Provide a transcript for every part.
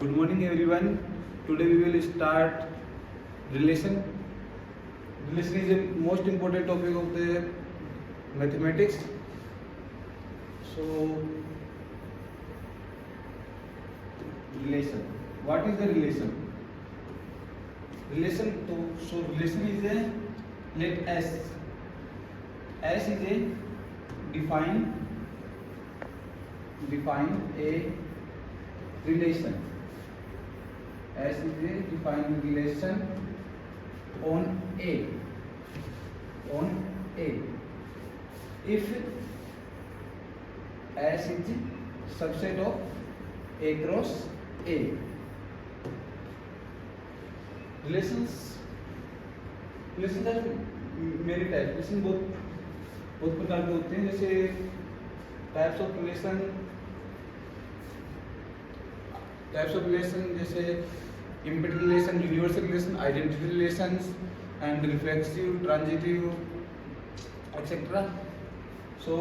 Good morning everyone. Today we will start relation. Relation is the most important topic of the mathematics. So relation. What is the relation? Relation is a let S. S is a define a relation. S is a defined relation on A. If S is subset of A cross A. Relations are many types. Relation बहुत प्रकार के होते हैं, जैसे types of relation जैसे empty relation, universal relation, identity relations and reflexive, transitive etcetera. So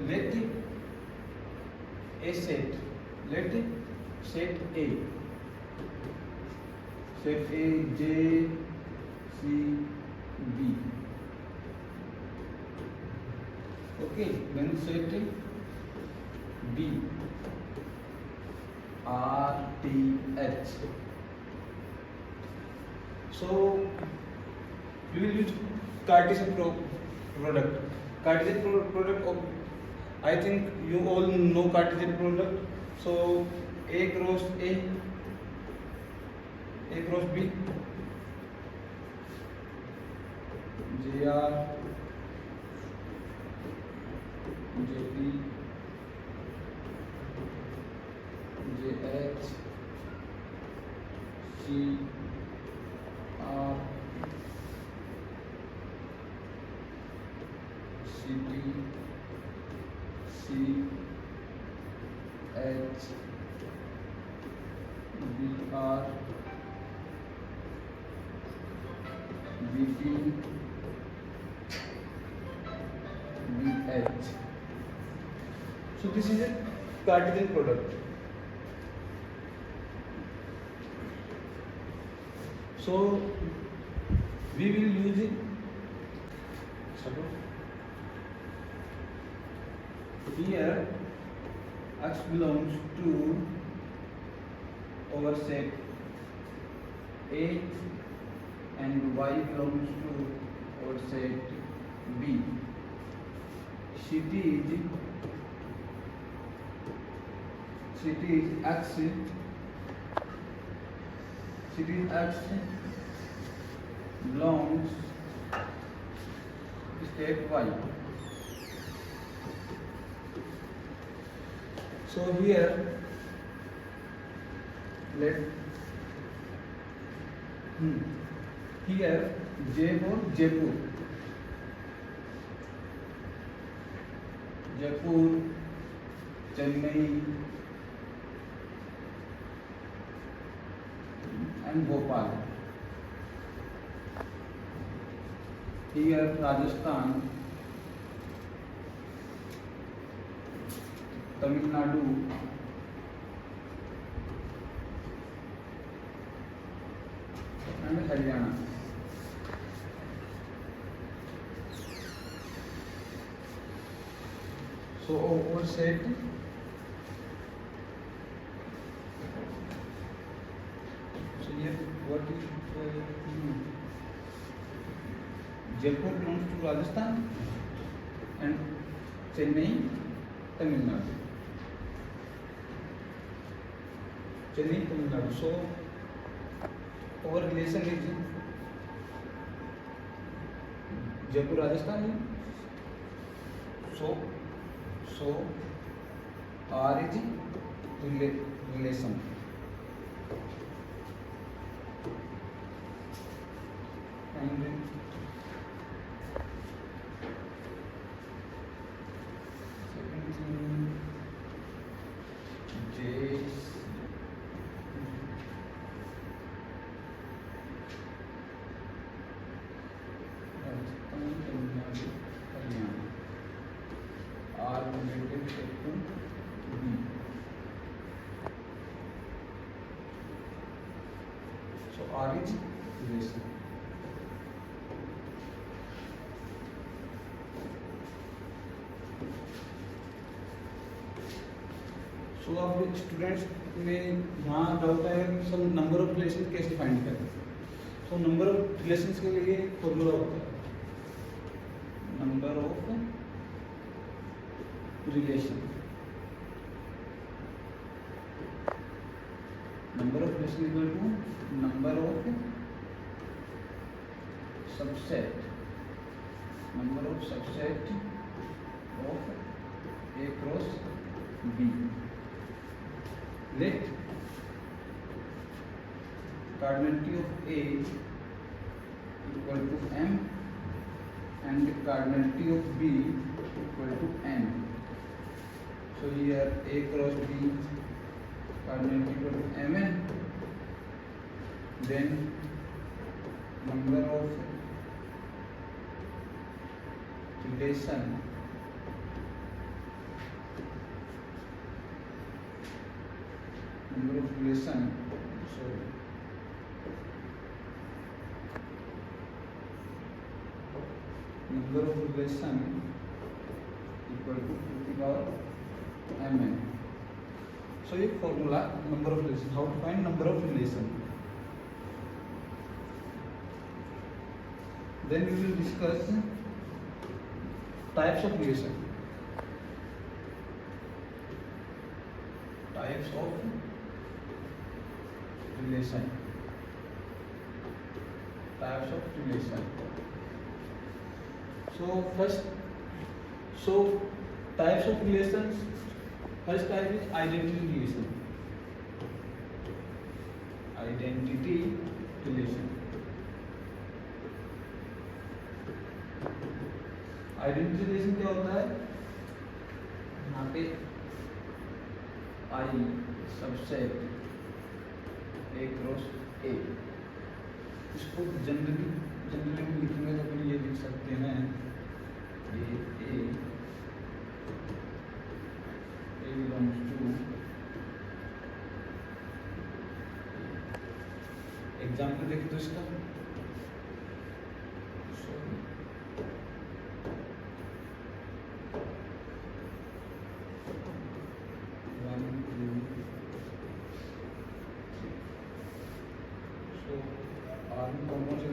let A set A J C B. Okay, then set B R T H. So we will use Cartesian product. Cartesian product of, I think you all know Cartesian product. So A cross A cross B, JR JP JH CR CT CH BR BP BH. So this is a Cartesian product. So we will use it. Here X belongs to our set A and Y belongs to our set B. City is X. Belongs to state Y. So here here J for Jaipur, Chennai and Bhopal. Here Rajasthan, Tamil Nadu and Haryana. So our set here what is Jaipur belongs to Rajasthan and Chennai, Tamil Nadu. So our relation is Jaipur, Rajasthan. So R is relation. And second thing, J R is relation. सो अब students में यहाँ doubt आएगा कि sir number of relation कैसे find करें। So number of relations के लिए formula होता है number of relation. Number of relation equal to number of subset, number of subset of A cross B। Let cardinality of A equal to M and cardinality of B equal to N. So here A cross B cardinality equal to Mn. Then number of relation so number of relation equal to 2 to the power mn। so ये formula number of relation, how to find number of relation। then we will discuss types of relation, types of relation, types of relation। so types of relations, first type is identity relation। identity relation, identity relation क्या होता है, यहाँ पे आई subset A cross ए, इसको generally लिखेंगे तो अपन ये लिख सकते हैं ए बिलोंग्स टू, एग्जाम्पल देखें तो इसका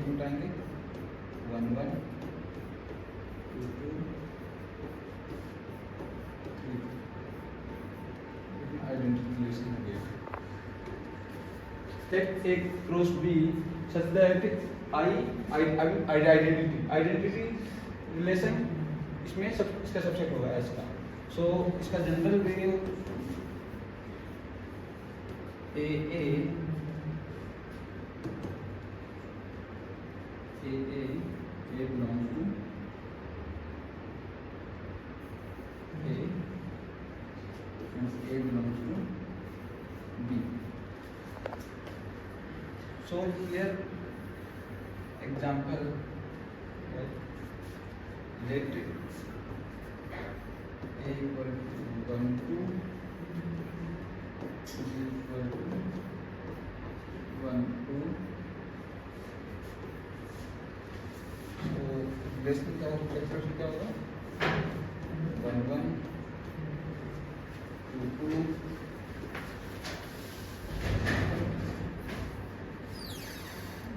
उठाएंगे 1 1 2 2 3 आइडेंटिटी रिलेशन हो गया। Take a cross B such that identity relation इसमें इसका सबसेट होगा एस का। सो इसका general way a belongs to A and A belongs to B। so here example, let A equal to 1 2 B equal to 1 2। Relation क्या होगा, relation क्या होगा 1 1 2 2।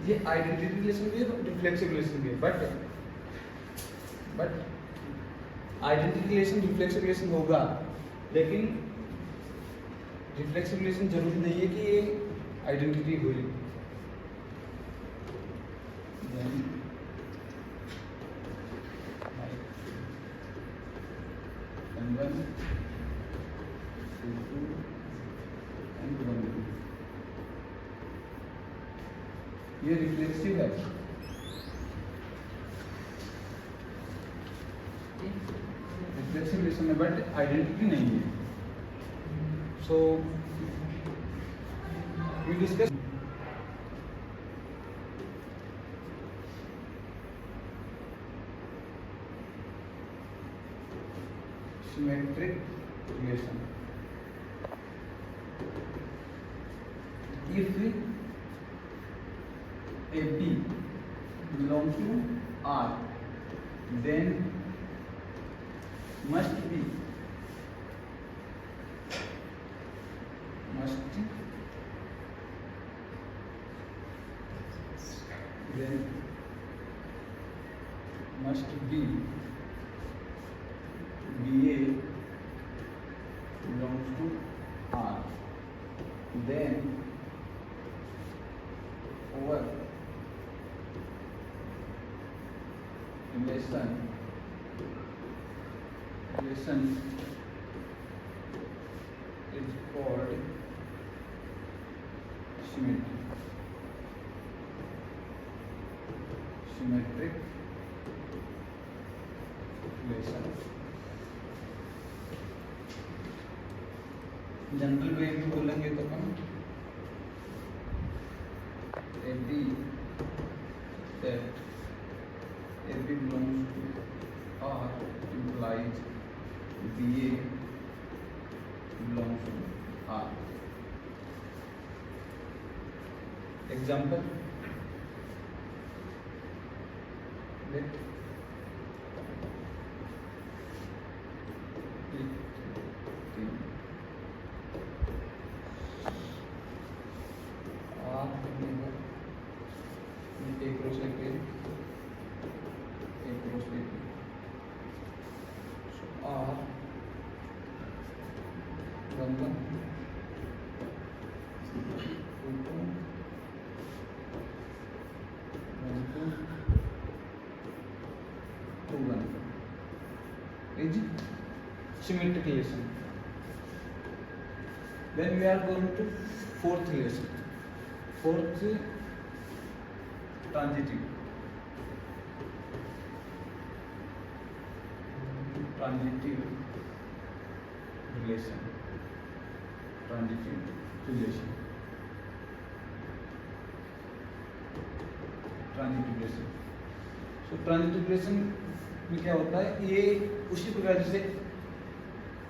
ये आइडेंटिटी रिलेशन भी है, रिफ्लेक्सिव रिलेशन भी है, but identity relation reflexive relation होगा, लेकिन रिफ्लेक्सिव रिलेशन जरूरी नहीं है कि ये आइडेंटिटी हुई। ये रिफ्लेक्सिव है, रिफ्लेक्सिव रिलेशन है बट आइडेंटिटी नहीं है। So we discuss symmetric relation. if AB belongs to R, then must be BA belongs to R, then over relation is called symmetric relation. General वे में बोलेंगे तो हम AB that AB belongs to R implies BA belongs to R. Example, let is symmetric relation. Then we are going to fourth relation. Fourth, transitive. Transitive relation. Transitive relation. Transitive relation. So transitive relation में क्या होता है, ये उसी प्रकार जैसे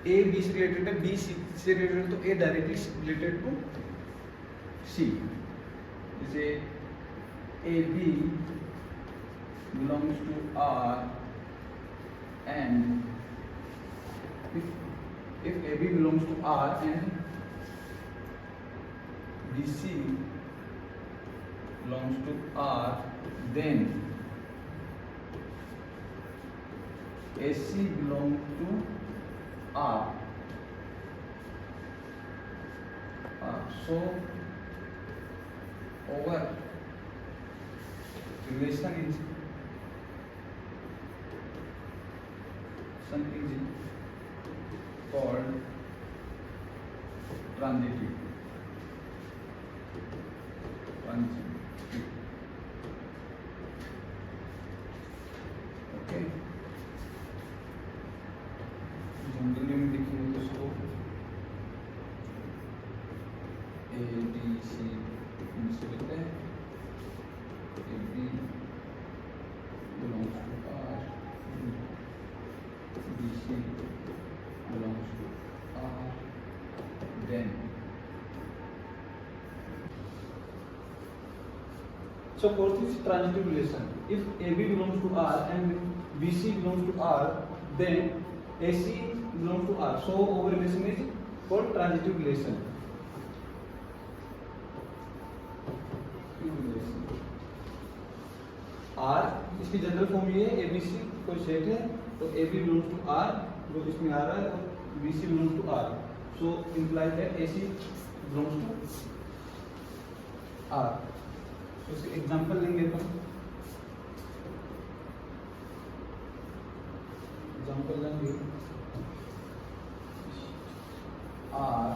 A B से related है, बी सी से रिलेटेड, तो A directly related to C. जैसे A B belongs to R and if AB belongs to R and BC belongs to R, then AC belongs to R. So our relation is called transitive. Okay. Generally में लिखेंगे तो इसको A D C से लिखते हैं. A B belongs to R, B C belongs to R, then so fourth is transitive relation. If AB belongs to R and BC belongs to R, then AC belongs to R. So our relation is called transitive relation. R इसकी general form ये है, ABC कोई set है तो AB belongs to R जो इसमें आ रहा है, और BC belongs to R. So implies that AC belongs to R. So इसके एग्जांपल लेंगे तो एग्जांपल लेंगे R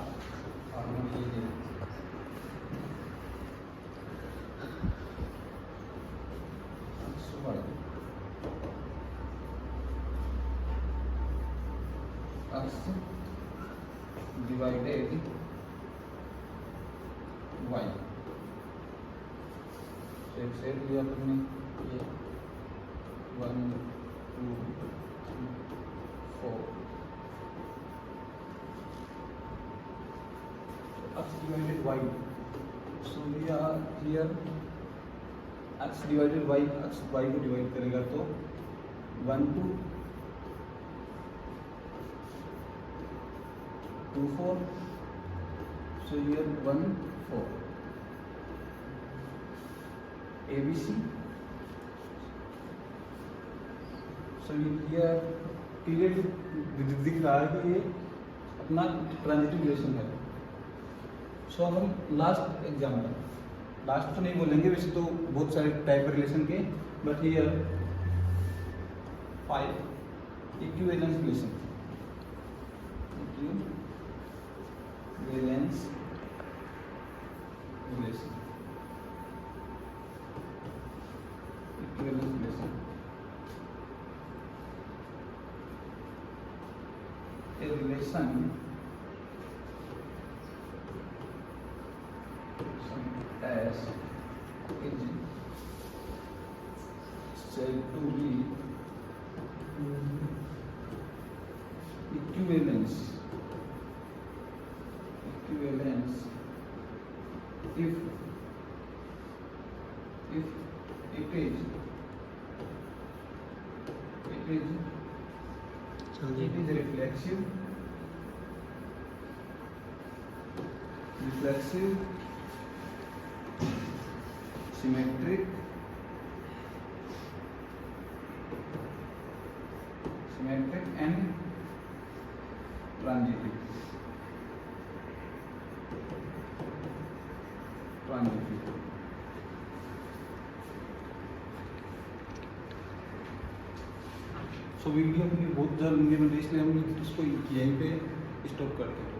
और ये x divided y. So एक सेट लिया तुमने, ये 1 2 3 4. X divided y. So we are here X divided Y, X Y को डिवाइड करेगा तो 1 2 4, so here 1 4 ABC. So here clear दिख रहा है कि ये अपना ट्रांजिटिव रिलेशन है। सो हम लास्ट एग्जाम्पल, लास्ट तो नहीं बोलेंगे, वैसे तो बहुत सारे टाइप रिलेशन के, but here 5 equivalence relation. Equivalence relation, equivalence relation a relation as is said to be equivalence if it is reflexive, symmetric, and transitive. So video अपनी बहुत ज़्यादा लंबी बन रही है, इसलिए हम इसको यहीं पे स्टॉप करते हैं।